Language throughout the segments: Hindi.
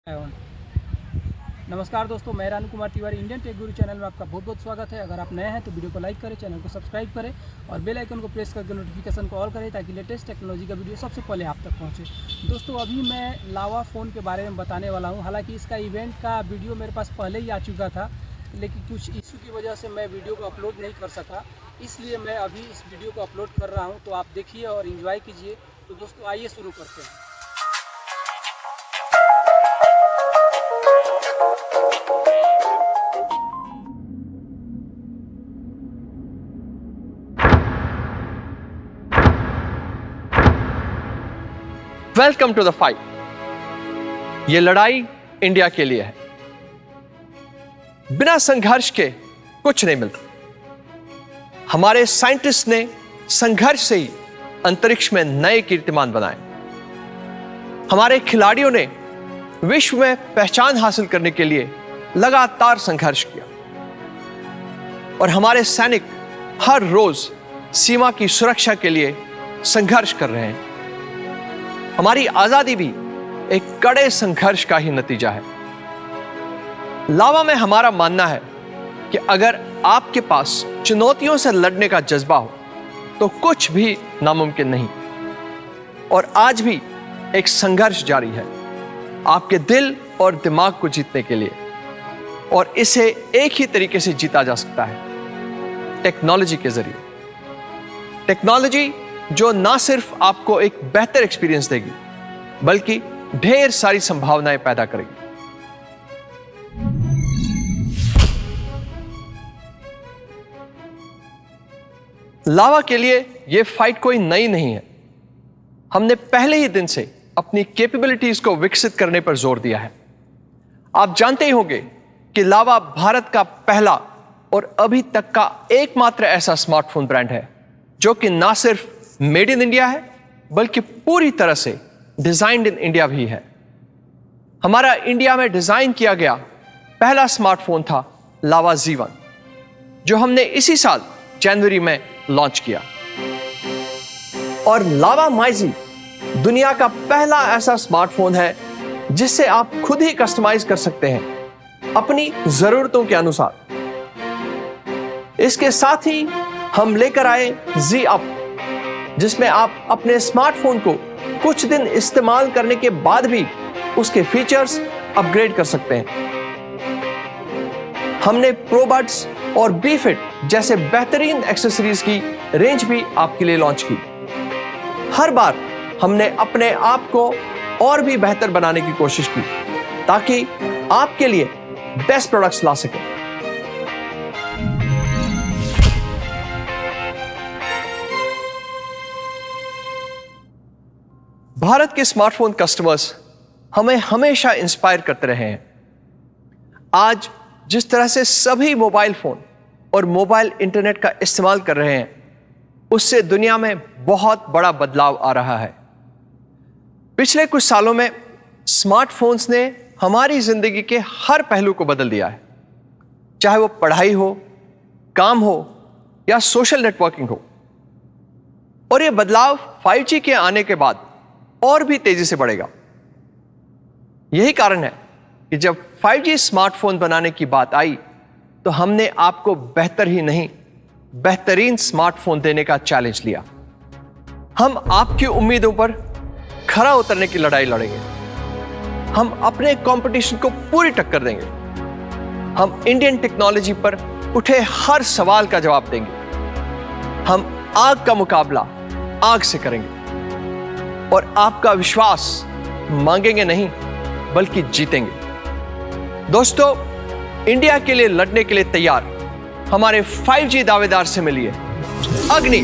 एवं नमस्कार दोस्तों, मैं रानू कुमार तिवारी इंडियन टेक गुरु चैनल में आपका बहुत बहुत स्वागत है। अगर आप नए हैं तो वीडियो को लाइक करें, चैनल को सब्सक्राइब करें और बेल आइकन को प्रेस करके नोटिफिकेशन को ऑल करें ताकि लेटेस्ट टेक्नोलॉजी का वीडियो सबसे पहले आप तक पहुंचे। दोस्तों, अभी मैं लावा फ़ोन के बारे में बताने वाला हूं। हालांकि इसका इवेंट का वीडियो मेरे पास पहले ही आ चुका था, लेकिन कुछ इशू की वजह से मैं वीडियो को अपलोड नहीं कर सका, इसलिए मैं अभी इस वीडियो को अपलोड कर रहा हूँ। तो आप देखिए और इन्जॉय कीजिए। तो दोस्तों, आइए शुरू करते हैं। Welcome to the fight. ये लड़ाई इंडिया के लिए है। बिना संघर्ष के कुछ नहीं मिलता। हमारे साइंटिस्ट ने संघर्ष से ही अंतरिक्ष में नए कीर्तिमान बनाए। हमारे खिलाड़ियों ने विश्व में पहचान हासिल करने के लिए लगातार संघर्ष किया और हमारे सैनिक हर रोज सीमा की सुरक्षा के लिए संघर्ष कर रहे हैं। हमारी आजादी भी एक कड़े संघर्ष का ही नतीजा है। लावा में हमारा मानना है कि अगर आपके पास चुनौतियों से लड़ने का जज्बा हो तो कुछ भी नामुमकिन नहीं। और आज भी एक संघर्ष जारी है आपके दिल और दिमाग को जीतने के लिए, और इसे एक ही तरीके से जीता जा सकता है, टेक्नोलॉजी के जरिए। टेक्नोलॉजी जो ना सिर्फ आपको एक बेहतर एक्सपीरियंस देगी बल्कि ढेर सारी संभावनाएं पैदा करेगी। लावा के लिए यह फाइट कोई नई नहीं है। हमने पहले ही दिन से अपनी कैपेबिलिटीज को विकसित करने पर जोर दिया है। आप जानते ही होंगे कि लावा भारत का पहला और अभी तक का एकमात्र ऐसा स्मार्टफोन ब्रांड है जो कि ना सिर्फ मेड इन इंडिया है बल्कि पूरी तरह से डिजाइन्ड इन इंडिया भी है। हमारा इंडिया में डिजाइन किया गया पहला स्मार्टफोन था लावा Z1, जो हमने इसी साल जनवरी में लॉन्च किया। और लावा माइजी दुनिया का पहला ऐसा स्मार्टफोन है जिसे आप खुद ही कस्टमाइज कर सकते हैं अपनी जरूरतों के अनुसार। इसके साथ ही हम लेकर आए Z Up, जिसमें आप अपने स्मार्टफोन को कुछ दिन इस्तेमाल करने के बाद भी उसके फीचर्स अपग्रेड कर सकते हैं। हमने प्रोबड्स और बीफिट जैसे बेहतरीन एक्सेसरीज की रेंज भी आपके लिए लॉन्च की। हर बार हमने अपने आप को और भी बेहतर बनाने की कोशिश की ताकि आपके लिए बेस्ट प्रोडक्ट्स ला सकें। भारत के स्मार्टफोन कस्टमर्स हमें हमेशा इंस्पायर करते रहे हैं। आज जिस तरह से सभी मोबाइल फोन और मोबाइल इंटरनेट का इस्तेमाल कर रहे हैं, उससे दुनिया में बहुत बड़ा बदलाव आ रहा है। पिछले कुछ सालों में स्मार्टफोन्स ने हमारी जिंदगी के हर पहलू को बदल दिया है, चाहे वो पढ़ाई हो, काम हो या सोशल नेटवर्किंग हो। और यह बदलाव 5G के आने के बाद और भी तेजी से बढ़ेगा। यही कारण है कि जब 5G स्मार्टफोन बनाने की बात आई तो हमने आपको बेहतर ही नहीं, बेहतरीन स्मार्टफोन देने का चैलेंज लिया। हम आपकी उम्मीदों पर खरा उतरने की लड़ाई लड़ेंगे। हम अपने कंपटीशन को पूरी टक्कर देंगे। हम इंडियन टेक्नोलॉजी पर उठे हर सवाल का जवाब देंगे। हम आग का मुकाबला आग से करेंगे और आपका विश्वास मांगेंगे नहीं बल्कि जीतेंगे। दोस्तों, इंडिया के लिए लड़ने के लिए तैयार हमारे 5G दावेदार से मिलिए अग्नि।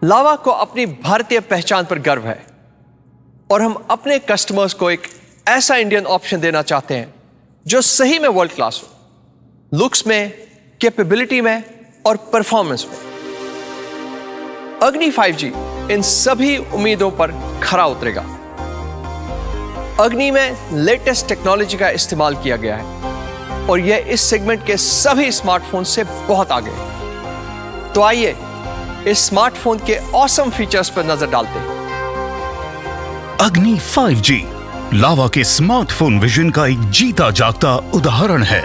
लावा को अपनी भारतीय पहचान पर गर्व है और हम अपने कस्टमर्स को एक ऐसा इंडियन ऑप्शन देना चाहते हैं जो सही में वर्ल्ड क्लास हो, लुक्स में, कैपेबिलिटी में और परफॉर्मेंस में। अग्नि 5G इन सभी उम्मीदों पर खरा उतरेगा। अग्नि में लेटेस्ट टेक्नोलॉजी का इस्तेमाल किया गया है और यह इस सेगमेंट के सभी स्मार्टफोन से बहुत आगे है। तो आइए इस स्मार्टफोन के ऑसम फीचर्स पर नजर डालते हैं। अग्नि 5G लावा के स्मार्टफोन विजन का एक जीता जागता उदाहरण है।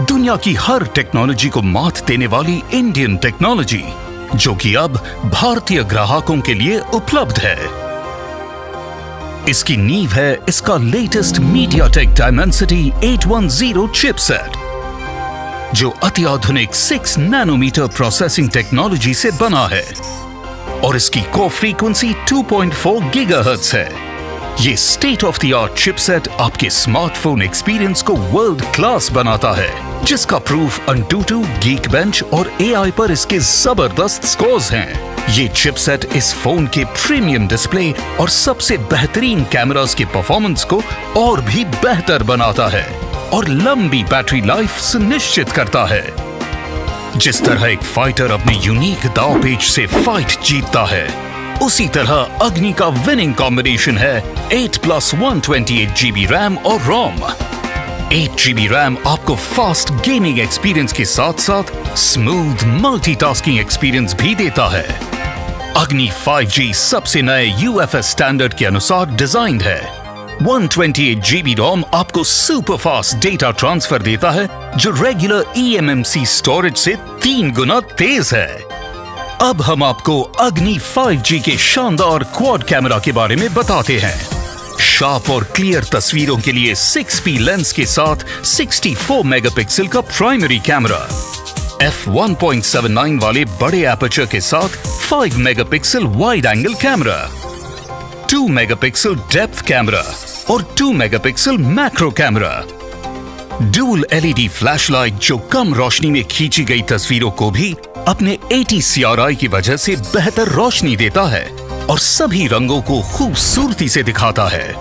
दुनिया की हर टेक्नोलॉजी को मात देने वाली इंडियन टेक्नोलॉजी जो कि अब भारतीय ग्राहकों के लिए उपलब्ध है। इसकी नींव है इसका लेटेस्ट मीडियाटेक डायमेंसिटी 810 चिपसेट जो अत्याधुनिक 6 नैनोमीटर प्रोसेसिंग टेक्नोलॉजी से बना है और इसकी कोर फ्रीक्वेंसी 2.4 गीगाहर्ट्ज है। ये state of the art chipset आपके स्मार्टफोन एक्सपीरियंस को वर्ल्ड क्लास बनाता है, जिसका प्रूफ अंटूटू, गीकबेंच और एआई पर इसके जबरदस्त स्कोर्स हैं। ये चिपसेट इस फोन के प्रीमियम डिस्प्ले और सबसे बेहतरीन कैमरास के परफॉर्मेंस को और भी बेहतर बनाता है और लंबी बैटरी लाइफ सुनिश्चित करता है। जिस तरह एक फाइटर अपने यूनिक दांव पेच से फाइट जीतता है, उसी तरह अग्नि का विनिंग कॉम्बिनेशन है 8+ 128GB रैम और रोम। 8GB रैम आपको फास्ट गेमिंग एक्सपीरियंस के साथ साथ स्मूथ मल्टीटास्किंग एक्सपीरियंस भी देता है। अग्नि 5G सबसे नए UFS स्टैंडर्ड के अनुसार डिजाइंड है। 128GB रोम आपको सुपर फास्ट डेटा ट्रांसफर देता है जो रेगुलर eMMC स्टोरेज से 3 गुना तेज है। अब हम आपको अग्नि 5G के शानदार क्वाड कैमरा के बारे में बताते हैं। शार्प और क्लियर तस्वीरों के लिए 6P लेंस के साथ 64 मेगापिक्सल का प्राइमरी कैमरा, f1.79 वाले बड़े एपर्चर के साथ 5 megapixel wide angle camera, 2 megapixel depth camera और 2 megapixel macro camera, dual LED flashlight जो कम रोशनी में खींची गई तस्वीरों को भी अपने 80 CRI की वजह से बेहतर रोशनी देता है और सभी रंगों को खूबसूरती से दिखाता है।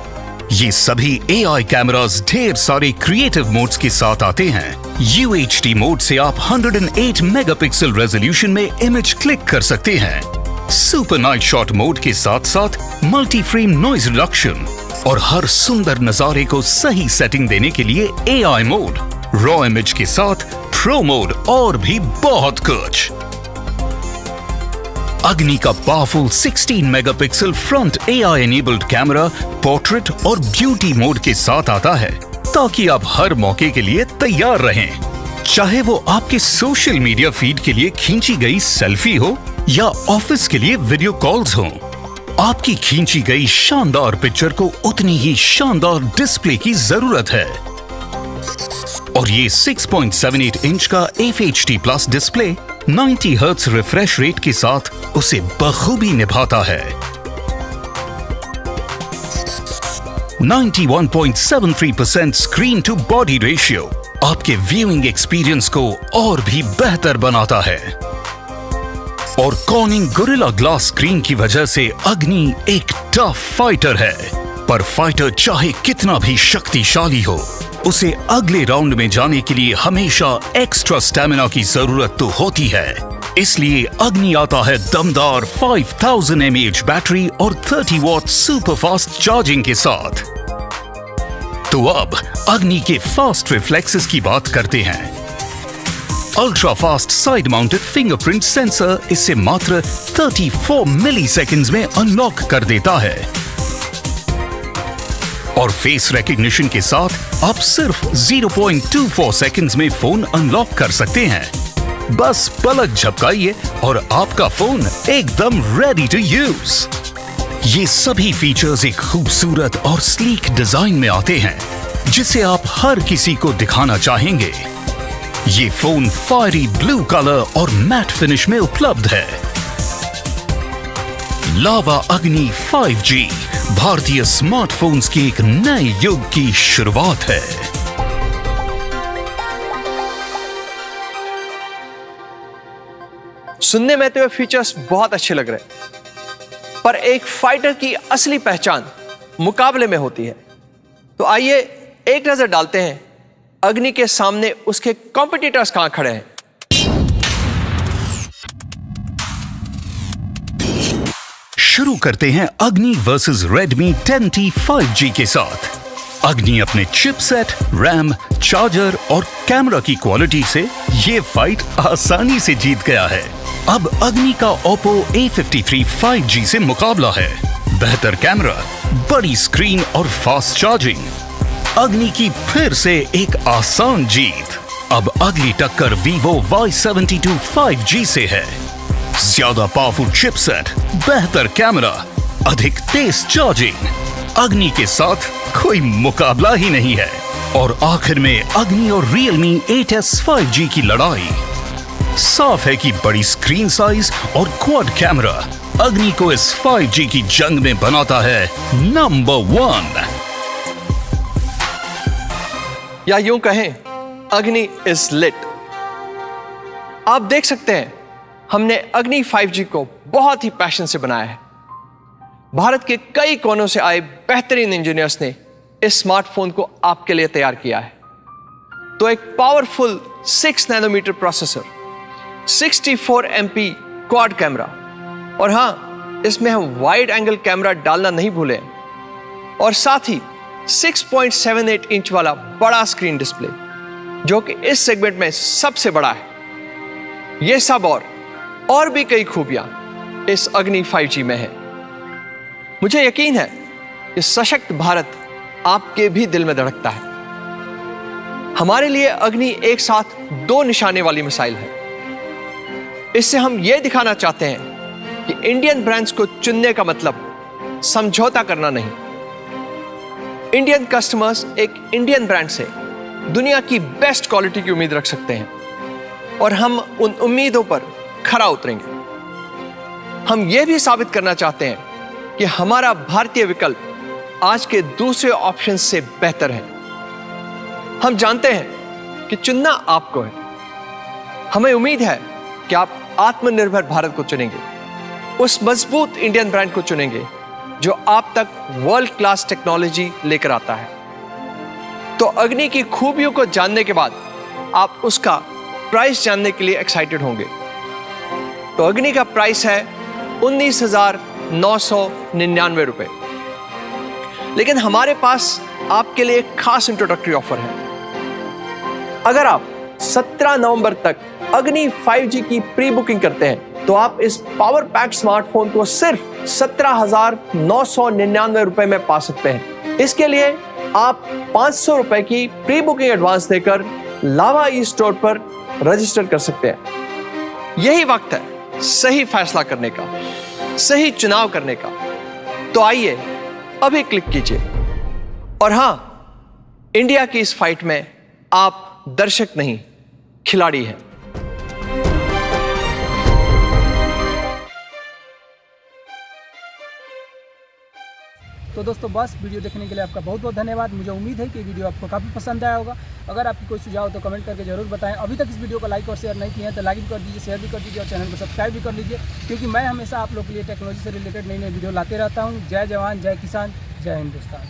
ये सभी AI कैमरास ढेर सारे क्रिएटिव मोड्स के साथ आते हैं। UHD मोड से आप 108 मेगापिक्सल रेजोल्यूशन में इमेज क्लिक कर सकते हैं। सुपर नाइट शॉट मोड के साथ साथ मल्टी फ्रेम नॉइज रिडक्शन और हर सुंदर नजारे को सही सेटिंग देने के लिए AI मोड, रॉ इमेज के साथ प्रो मोड और भी बहुत कुछ। अग्नि का powerful 16 megapixel front AI enabled camera portrait और ब्यूटी मोड के साथ आता है ताकि आप हर मौके के लिए तैयार रहें। चाहे वो आपके सोशल मीडिया फीड के लिए खींची गई सेल्फी हो या ऑफिस के लिए वीडियो कॉल्स हो, आपकी खींची गई शानदार पिक्चर को उतनी ही शानदार डिस्प्ले की जरूरत है। और ये 6.78 इंच का FHD+ display 90 hertz refresh rate के साथ उसे बखूबी निभाता है। 91.73% स्क्रीन टू बॉडी रेशियो आपके व्यूइंग एक्सपीरियंस को और भी बेहतर बनाता है। और कॉर्निंग गोरिल्ला ग्लास स्क्रीन की वजह से अग्नि एक टफ फाइटर है, पर फाइटर चाहे कितना भी शक्तिशाली हो, उसे अगले राउंड में जाने के लिए हमेशा एक्स्ट्रा स्टैमिना की जरूरत तो होती है। इसलिए अग्नि आता है दमदार 5000 mAh बैटरी और 30 वॉट सुपर फास्ट चार्जिंग के साथ। तो अब अग्नि के फास्ट रिफ्लेक्सेस की बात करते हैं। Ultra fast side mounted fingerprint sensor इसे मात्र 34 मिलीसेकंड्स में अनलॉक कर देता है और फेस रिकॉग्निशन के साथ आप सिर्फ 0.24 सेकंड्स में फोन अनलॉक कर सकते हैं। बस पलक झपकाइए और आपका फोन एकदम रेडी टू यूज। ये सभी फीचर्स एक खूबसूरत और स्लीक डिजाइन में आते हैं जिसे आप हर किसी को दिखाना चाहेंगे। ये फोन फायरी ब्लू कलर और मैट फिनिश में उपलब्ध है। लावा अग्नि 5G भारतीय स्मार्टफोन्स के एक नए युग की शुरुआत है। सुनने में तो ये फीचर्स बहुत अच्छे लग रहे हैं, पर एक फाइटर की असली पहचान मुकाबले में होती है। तो आइए एक नजर डालते हैं अग्नि के सामने उसके कॉम्पिटिटर्स कहां खड़े हैं। शुरू करते हैं अग्नि वर्सेस रेडमी 10T 5G के साथ। अग्नि अपने चिपसेट, रैम, चार्जर और कैमरा की क्वालिटी से ये फाइट आसानी से जीत गया है। अब अग्नि का Oppo A53 5G से मुकाबला है। बेहतर कैमरा, बड़ी स्क्रीन और फास्ट चार्जिंग। अग्नि की फिर से एक आसान जीत। अब अगली टक्कर Vivo Y72 5G से है। ज्यादा पावरफुल चिपसेट, बेहतर कैमरा, अधिक तेज चार्जिंग। अग्नि के साथ कोई मुकाबला ही नहीं है। और आखिर में अग्नि और Realme 8S 5G की लड़ाई। साफ है कि बड़ी स्क्रीन साइज और क्वाड कैमरा अग्नि को इस 5G की जंग में बनाता है नंबर 1। या यूं कहें, अग्नि इज लिट। आप देख सकते हैं हमने अग्नि 5G को बहुत ही पैशन से बनाया है। भारत के कई कोनों से आए बेहतरीन इंजीनियर्स ने इस स्मार्टफोन को आपके लिए तैयार किया है। तो एक powerful 6 nanometre processor, 64 MP quad camera, और हां, इसमें हम वाइड एंगल कैमरा डालना नहीं भूलें, और साथ ही 6.78 इंच वाला बड़ा स्क्रीन डिस्प्ले, जो कि इस सेगमेंट में सबसे बड़ा है। यह सब और भी कई खूबियां इस अग्नि 5G में है। मुझे यकीन है कि सशक्त भारत आपके भी दिल में धड़कता है। हमारे लिए अग्नि एक साथ 2 निशाने वाली मिसाइल है। इससे हम यह दिखाना चाहते हैं कि इंडियन ब्रांड्स को चुनने का मतलब समझौता करना नहीं। इंडियन कस्टमर्स एक इंडियन ब्रांड से दुनिया की बेस्ट क्वालिटी की उम्मीद रख सकते हैं, और हम उन उम्मीदों पर खरा उतरेंगे। हम यह भी साबित करना चाहते हैं कि हमारा भारतीय विकल्प आज के दूसरे ऑप्शन से बेहतर है। हम जानते हैं कि चुनना आपको है। हमें उम्मीद है कि आप आत्मनिर्भर भारत को चुनेंगे, उस मजबूत इंडियन ब्रांड को चुनेंगे जो आप तक वर्ल्ड क्लास टेक्नोलॉजी लेकर आता है। तो अग्नि की खूबियों को जानने के बाद आप उसका प्राइस जानने के लिए एक्साइटेड होंगे। तो अग्नि का प्राइस है 19,999 रुपए। लेकिन हमारे पास आपके लिए एक खास इंट्रोडक्टरी ऑफर है। अगर आप 17 नवंबर तक अग्नि 5G की प्री बुकिंग करते हैं तो आप इस पावर पैक स्मार्टफोन को सिर्फ 17,999 रुपए में पा सकते हैं। इसके लिए आप 500 रुपए की प्री बुकिंग एडवांस देकर लावा ई स्टोर पर रजिस्टर कर सकते हैं। यही वक्त है सही फैसला करने का, सही चुनाव करने का। तो आइए अभी क्लिक कीजिए। और हां, इंडिया की इस फाइट में आप दर्शक नहीं, खिलाड़ी हैं। तो दोस्तों बस वीडियो देखने के लिए आपका बहुत बहुत धन्यवाद। मुझे उम्मीद है कि वीडियो आपको काफ़ी पसंद आया होगा। अगर आपकी कोई सुझाव हो तो कमेंट करके जरूर बताएं। अभी तक इस वीडियो को लाइक और शेयर नहीं किए हैं तो लाइक भी कर दीजिए, शेयर भी कर दीजिए और चैनल को सब्सक्राइब भी कर लीजिए, क्योंकि मैं हमेशा आप लोग के लिए टेक्नोलॉजी से रिलेटेड नई नई वीडियो लाते रहता हूँ। जय जवान, जय किसान, जय हिंदुस्तान।